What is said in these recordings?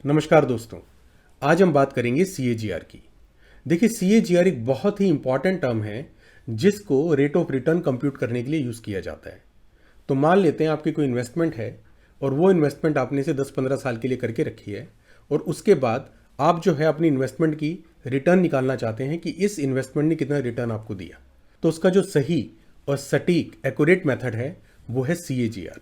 नमस्कार दोस्तों। आज हम बात करेंगे सीएजीआर की। देखिए, सीएजीआर एक बहुत ही इंपॉर्टेंट टर्म है जिसको रेट ऑफ रिटर्न कंप्यूट करने के लिए यूज़ किया जाता है। तो मान लेते हैं आपकी कोई इन्वेस्टमेंट है और वो इन्वेस्टमेंट आपने से 10-15 साल के लिए करके रखी है और उसके बाद आप जो है अपनी इन्वेस्टमेंट की रिटर्न निकालना चाहते हैं कि इस इन्वेस्टमेंट ने कितना रिटर्न आपको दिया। तो उसका जो सही और सटीक एक्यूरेट मेथड है वो है सीएजीआर।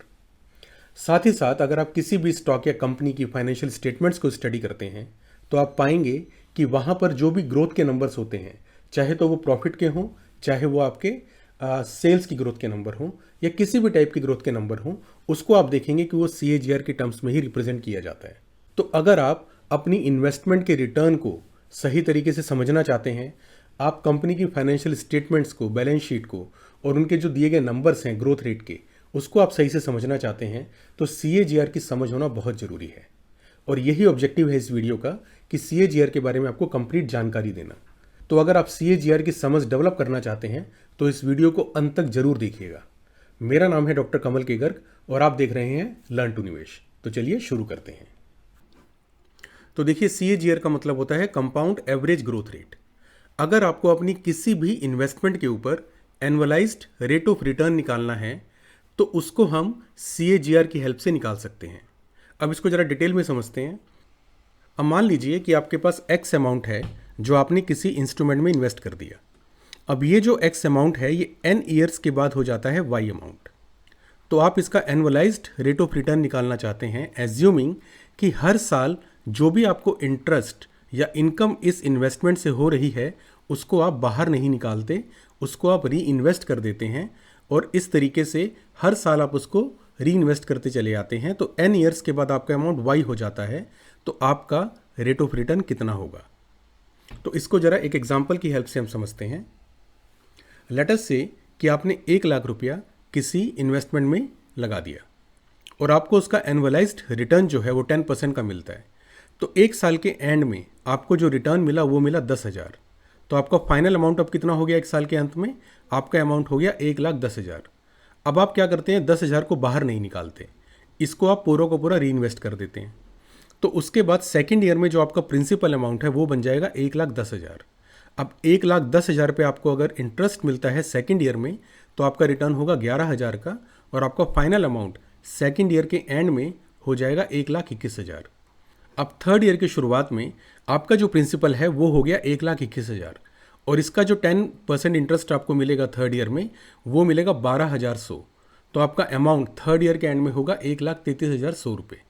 साथ ही साथ अगर आप किसी भी स्टॉक या कंपनी की फाइनेंशियल स्टेटमेंट्स को स्टडी करते हैं तो आप पाएंगे कि वहाँ पर जो भी ग्रोथ के नंबर्स होते हैं, चाहे तो वो प्रॉफिट के हों, चाहे वो आपके सेल्स की ग्रोथ के नंबर हों या किसी भी टाइप की ग्रोथ के नंबर हों, उसको आप देखेंगे कि वो सीएजीआर के टर्म्स में ही रिप्रेजेंट किया जाता है। तो अगर आप अपनी इन्वेस्टमेंट के रिटर्न को सही तरीके से समझना चाहते हैं, आप कंपनी की फाइनेंशियल स्टेटमेंट्स को, बैलेंस शीट को और उनके जो दिए गए नंबर्स हैं ग्रोथ रेट के, उसको आप सही से समझना चाहते हैं तो सीएजीआर की समझ होना बहुत ज़रूरी है। और यही ऑब्जेक्टिव है इस वीडियो का कि सीएजीआर के बारे में आपको कंप्लीट जानकारी देना। तो अगर आप सीएजीआर की समझ डेवलप करना चाहते हैं तो इस वीडियो को अंत तक जरूर देखिएगा। मेरा नाम है डॉक्टर कमल के गर्ग और आप देख रहे हैं लर्न टू निवेश। तो चलिए शुरू करते हैं। तो देखिए, सीएजीआर का मतलब होता है कंपाउंड एवरेज ग्रोथ रेट। अगर आपको अपनी किसी भी इन्वेस्टमेंट के ऊपर एनुअलाइज्ड रेट ऑफ रिटर्न निकालना है तो उसको हम सीएजीआर की हेल्प से निकाल सकते हैं। अब इसको ज़रा डिटेल में समझते हैं। अब मान लीजिए कि आपके पास एक्स अमाउंट है जो आपने किसी इंस्ट्रूमेंट में इन्वेस्ट कर दिया। अब ये जो एक्स अमाउंट है ये एन ईयर्स के बाद हो जाता है वाई अमाउंट। तो आप इसका एनुअलाइज्ड रेट ऑफ रिटर्न निकालना चाहते हैं एज्यूमिंग कि हर साल जो भी आपको इंटरेस्ट या इनकम इस इन्वेस्टमेंट से हो रही है उसको आप बाहर नहीं निकालते, उसको आप री इन्वेस्ट कर देते हैं और इस तरीके से हर साल आप उसको री इन्वेस्ट करते चले आते हैं। तो एन ईयर्स के बाद आपका अमाउंट वाई हो जाता है। तो आपका रेट ऑफ रिटर्न कितना होगा? तो इसको ज़रा एक एग्जांपल की हेल्प से हम समझते हैं। लेट अस से कि आपने 1,00,000 रुपया किसी इन्वेस्टमेंट में लगा दिया और आपको उसका एनुअलाइज्ड रिटर्न जो है वो 10% का मिलता है। तो एक साल के एंड में आपको जो रिटर्न मिला वो मिला 10,000। तो आपका फाइनल अमाउंट अब कितना हो गया? एक साल के अंत में आपका अमाउंट हो गया 1,10,000। अब आप क्या करते हैं? 10,000 को बाहर नहीं निकालते, इसको आप पूरा को पूरा री इन्वेस्ट कर देते हैं। तो उसके बाद सेकेंड ईयर में जो आपका प्रिंसिपल अमाउंट है वो बन जाएगा 1,10,000। अब 1,10,000 पे आपको अगर इंटरेस्ट मिलता है सेकेंड ईयर में तो आपका रिटर्न होगा 11,000 का और आपका फाइनल अमाउंट सेकेंड ईयर के एंड में हो जाएगा 1,21,000। अब थर्ड ईयर की शुरुआत में आपका जो प्रिंसिपल है वो हो गया 1,21,000 और इसका जो 10% इंटरेस्ट आपको मिलेगा थर्ड ईयर में वो मिलेगा 12,100। तो आपका अमाउंट थर्ड ईयर के एंड में होगा 1,33,100 रुपये।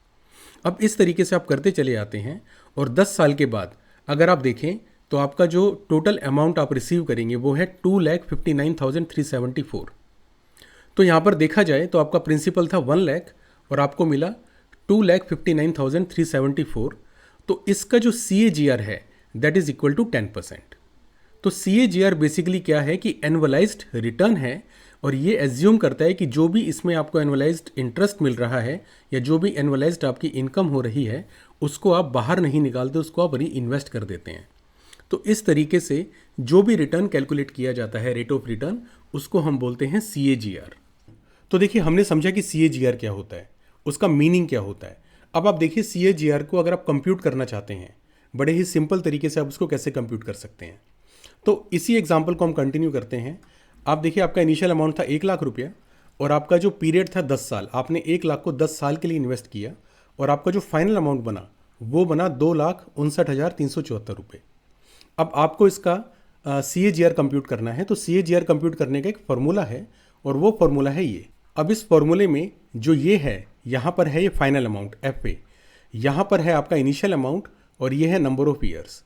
अब इस तरीके से आप करते चले आते हैं और 10 साल के बाद अगर आप देखें तो आपका जो टोटल अमाउंट आप रिसीव करेंगे वो है 2,59,374। तो यहाँ पर देखा जाए तो आपका प्रिंसिपल था 1,00,000 और आपको मिला 2,59,374। तो इसका जो CAGR है दैट इज इक्वल टू 10%। तो CAGR बेसिकली क्या है कि एनुअलाइज्ड रिटर्न है और ये एज्यूम करता है कि जो भी इसमें आपको एनुअलाइज्ड इंटरेस्ट मिल रहा है या जो भी एनुअलाइज्ड आपकी इनकम हो रही है उसको आप बाहर नहीं निकालते, उसको आप री इन्वेस्ट कर देते हैं। तो इस तरीके से जो भी रिटर्न कैलकुलेट किया जाता है, रेट ऑफ रिटर्न, उसको हम बोलते हैं CAGR। तो देखिए, हमने समझा कि CAGR क्या होता है, उसका मीनिंग क्या होता है। अब आप देखिए CAGR को अगर आप कंप्यूट करना चाहते हैं बड़े ही सिंपल तरीके से आप उसको कैसे कंप्यूट कर सकते हैं। तो इसी एग्जांपल को हम कंटिन्यू करते हैं। आप देखिए, आपका इनिशियल अमाउंट था 1,00,000 रुपया और आपका जो पीरियड था 10 साल, आपने 1,00,000 को 10 साल के लिए इन्वेस्ट किया और आपका जो फाइनल अमाउंट बना वो बना 2,59,374 रुपये। अब आपको इसका CAGR कंप्यूट करना है। तो CAGR कंप्यूट करने का एक फॉर्मूला है और वो फॉर्मूला है ये। अब इस फॉर्मूले में जो ये है, यहाँ पर है ये फाइनल अमाउंट FA, यहाँ पर है आपका इनिशियल अमाउंट और ये है नंबर ऑफ ईयर्स।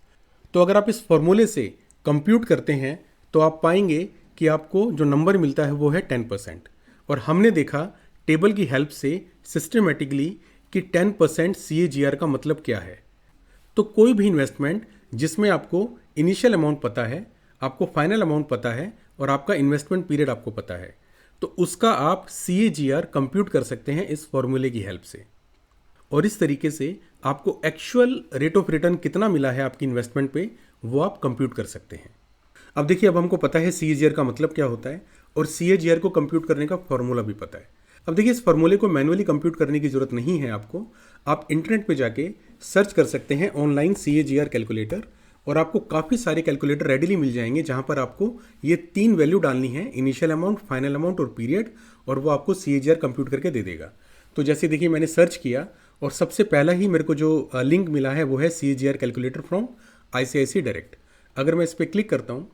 तो अगर आप इस फॉर्मूले से कंप्यूट करते हैं तो आप पाएंगे कि आपको जो नंबर मिलता है वो है 10%। और हमने देखा टेबल की हेल्प से सिस्टमेटिकली कि 10% CAGR का मतलब क्या है। तो कोई भी इन्वेस्टमेंट जिसमें आपको इनिशियल अमाउंट पता है, आपको फाइनल अमाउंट पता है और आपका इन्वेस्टमेंट पीरियड आपको पता है, तो उसका आप CAGR कंप्यूट कर सकते हैं इस फॉर्मूले की हेल्प से। और इस तरीके से आपको एक्चुअल रेट ऑफ रिटर्न कितना मिला है आपकी इन्वेस्टमेंट पे वो आप कंप्यूट कर सकते हैं। अब देखिए, अब हमको पता है CAGR का मतलब क्या होता है और CAGR को कंप्यूट करने का फॉर्मूला भी पता है। अब देखिए, इस फॉर्मूले को मैनुअली कंप्यूट करने की जरूरत नहीं है आपको। आप इंटरनेट पे जाके सर्च कर सकते हैं ऑनलाइन CAGR कैलकुलेटर, और आपको काफ़ी सारे कैलकुलेटर रेडिली मिल जाएंगे जहां पर आपको ये 3 वैल्यू डालनी है, इनिशियल अमाउंट, फाइनल अमाउंट और पीरियड, और वो आपको CAGR कंप्यूट करके दे देगा। तो जैसे देखिए मैंने सर्च किया और सबसे पहला ही मेरे को जो लिंक मिला है वो है CAGR calculator from ICICI direct. अगर मैं इस पर क्लिक करता हूँ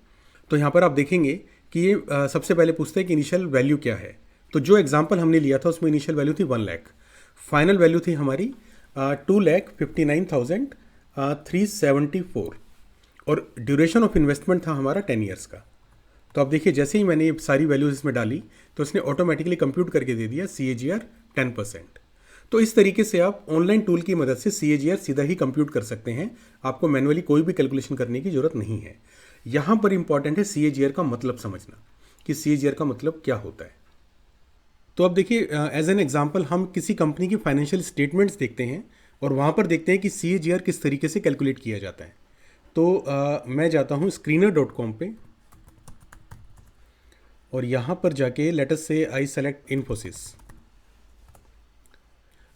तो यहाँ पर आप देखेंगे कि ये सबसे पहले पूछते हैं कि इनिशियल वैल्यू क्या है। तो जो एग्जाम्पल हमने लिया था उसमें इनिशियल वैल्यू थी 1 लाख, फाइनल वैल्यू थी हमारी 2,59,374, और ड्यूरेशन ऑफ इन्वेस्टमेंट था हमारा 10 ईयर्स का। तो अब देखिए जैसे ही मैंने ये सारी वैल्यूज इसमें डाली तो इसने ऑटोमेटिकली कंप्यूट करके दे दिया CAGR 10%। तो इस तरीके से आप ऑनलाइन टूल की मदद से CAGR सीधा ही कंप्यूट कर सकते हैं, आपको मैनुअली कोई भी कैलकुलेशन करने की जरूरत नहीं है। यहाँ पर इंपॉर्टेंट है CAGR का मतलब समझना कि CAGR का मतलब क्या होता है। तो अब देखिए एज एन एग्जाम्पल हम किसी कंपनी की फाइनेंशियल स्टेटमेंट्स देखते हैं और वहाँ पर देखते हैं कि CAGR किस तरीके से कैलकुलेट किया जाता है। तो मैं जाता हूँ screener.com पे, और यहाँ पर जाके लेट अस से आई सेलेक्ट इन्फोसिस।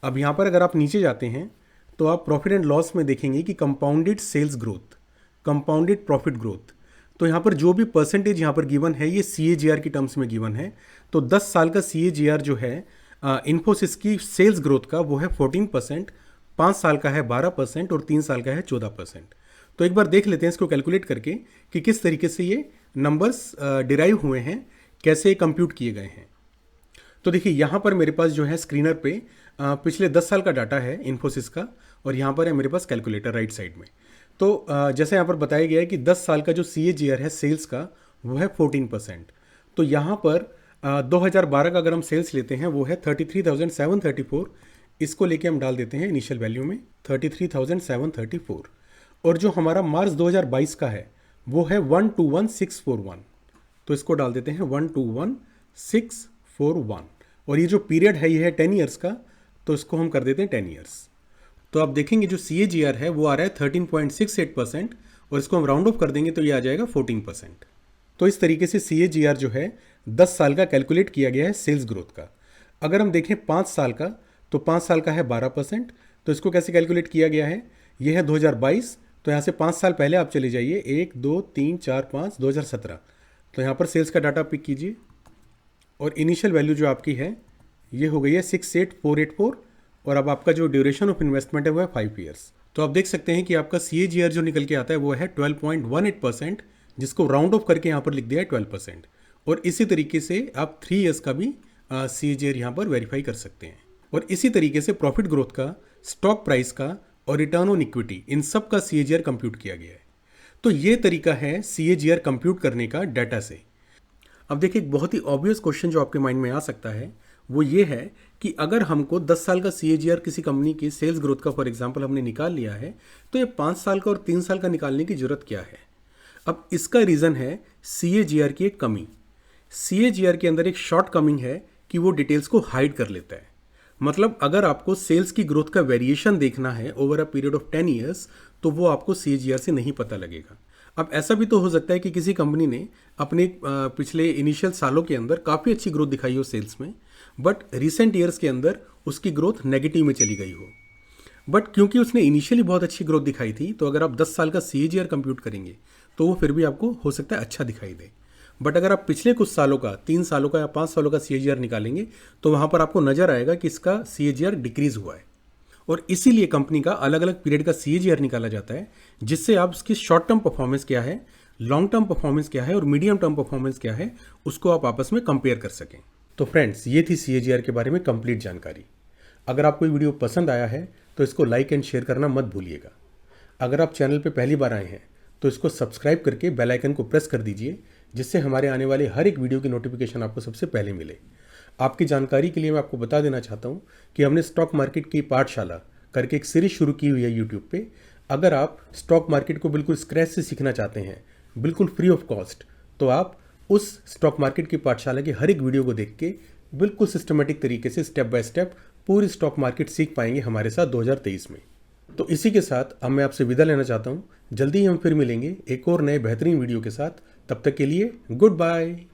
अब यहाँ पर अगर आप नीचे जाते हैं तो आप प्रॉफिट एंड लॉस में देखेंगे कि compounded sales growth, compounded profit growth. तो यहाँ पर जो भी परसेंटेज यहाँ पर गिवन है ये CAGR की टर्म्स में गिवन है। तो 10 साल का CAGR जो है इन्फोसिस की सेल्स ग्रोथ का वो है 14%, 5 साल का है 12% और 3 साल का है 14%। तो एक बार देख लेते हैं इसको कैलकुलेट करके कि किस तरीके से ये नंबर्स डिराइव हुए हैं, कैसे कंप्यूट किए गए हैं। तो देखिए यहाँ पर मेरे पास जो है स्क्रीनर पे पिछले 10 साल का डाटा है इन्फोसिस का, और यहाँ पर है मेरे पास कैलकुलेटर राइट साइड में। तो जैसे यहाँ पर बताया गया है कि 10 साल का जो CAGR है सेल्स का वो है 14%। तो यहाँ पर 2012 का अगर हम सेल्स लेते हैं वो है 33,734, इसको लेके हम डाल देते हैं इनिशियल वैल्यू में 33,734, और जो हमारा मार्च 2022 का है वो है 121,641, तो इसको डाल देते हैं 121,641, और ये जो पीरियड है ये है 10 ईयर्स का, तो इसको हम कर देते हैं 10 ईयर्स। तो आप देखेंगे जो CAGR है वो आ रहा है 13.68%, और इसको हम राउंड ऑफ कर देंगे तो ये आ जाएगा 14%। तो इस तरीके से CAGR जो है 10 साल का कैलकुलेट किया गया है सेल्स ग्रोथ का। अगर हम देखें 5 साल का, तो 5 साल का है 12%। तो इसको कैसे कैलकुलेट किया गया है, ये है 2022, तो यहाँ से 5 साल पहले आप चले जाइए, 1 2 3 4 5 2017। तो यहाँ पर सेल्स का डाटा पिक कीजिए, और इनिशियल वैल्यू जो आपकी है ये हो गई है 68,484, और अब आपका जो ड्यूरेशन ऑफ इन्वेस्टमेंट है वो है 5 ईयर्स। तो आप देख सकते हैं कि आपका CAGR जो निकल के आता है वो है 12.18%, जिसको राउंड ऑफ करके यहाँ पर लिख दिया है 12%। और इसी तरीके से आप 3 ईयर्स का भी CAGR यहाँ पर वेरीफाई कर सकते हैं। और इसी तरीके से प्रॉफिट ग्रोथ का, स्टॉक प्राइस का और रिटर्न ऑन इक्विटी, इन सब का CAGR कंप्यूट किया गया है। तो ये तरीका है CAGR कंप्यूट करने का डाटा से। अब देखिए एक बहुत ही ऑब्वियस क्वेश्चन जो आपके माइंड में आ सकता है वो ये है कि अगर हमको 10 साल का CAGR किसी कंपनी की सेल्स ग्रोथ का फॉर एग्जांपल हमने निकाल लिया है, तो ये 5 साल का और 3 साल का निकालने की जरूरत क्या है। अब इसका रीज़न है CAGR की एक कमी। CAGR के अंदर एक शॉर्ट कमिंग है कि वो डिटेल्स को हाइड कर लेता है। मतलब अगर आपको सेल्स की ग्रोथ का वेरिएशन देखना है over a period of 10 years, तो वो आपको CAGR से नहीं पता लगेगा। अब ऐसा भी तो हो सकता है कि किसी कंपनी ने अपने पिछले इनिशियल सालों के अंदर काफ़ी अच्छी ग्रोथ दिखाई हो सेल्स में, बट रिसेंट ईयर्स के अंदर उसकी ग्रोथ नेगेटिव में चली गई हो। बट क्योंकि उसने इनिशियली बहुत अच्छी ग्रोथ दिखाई थी, तो अगर आप 10 साल का CAGR कंप्यूट करेंगे तो वो फिर भी आपको हो सकता है अच्छा दिखाई दे। बट अगर आप पिछले कुछ सालों का, 3 सालों का या 5 सालों का CAGR निकालेंगे तो वहाँ पर आपको नजर आएगा कि इसका CAGR डिक्रीज हुआ है। और इसीलिए कंपनी का अलग अलग पीरियड का CAGR निकाला जाता है, जिससे आप उसकी शॉर्ट टर्म परफॉर्मेंस क्या है, लॉन्ग टर्म परफॉर्मेंस क्या है और मीडियम टर्म परफॉर्मेंस क्या है, उसको आप आपस में कंपेयर कर सकें। तो फ्रेंड्स, ये थी CAGR के बारे में कंप्लीट जानकारी। अगर आपको ये वीडियो पसंद आया है तो इसको लाइक एंड शेयर करना मत भूलिएगा। अगर आप चैनल पर पहली बार आए हैं तो इसको सब्सक्राइब करके बेल आइकन को प्रेस कर दीजिए, जिससे हमारे आने वाले हर एक वीडियो की नोटिफिकेशन आपको सबसे पहले मिले। आपकी जानकारी के लिए मैं आपको बता देना चाहता हूँ कि हमने स्टॉक मार्केट की पाठशाला करके एक सीरीज शुरू की हुई है यूट्यूब पे। अगर आप स्टॉक मार्केट को बिल्कुल स्क्रैच से सीखना चाहते हैं, बिल्कुल फ्री ऑफ कॉस्ट, तो आप उस स्टॉक मार्केट की पाठशाला के हर एक वीडियो को देख के बिल्कुल सिस्टमेटिक तरीके से स्टेप बाय स्टेप पूरी स्टॉक मार्केट सीख पाएंगे हमारे साथ 2023 में। तो इसी के साथ अब मैं आपसे विदा लेना चाहता हूँ। जल्दी ही हम फिर मिलेंगे एक और नए बेहतरीन वीडियो के साथ। तब तक के लिए गुड बाय।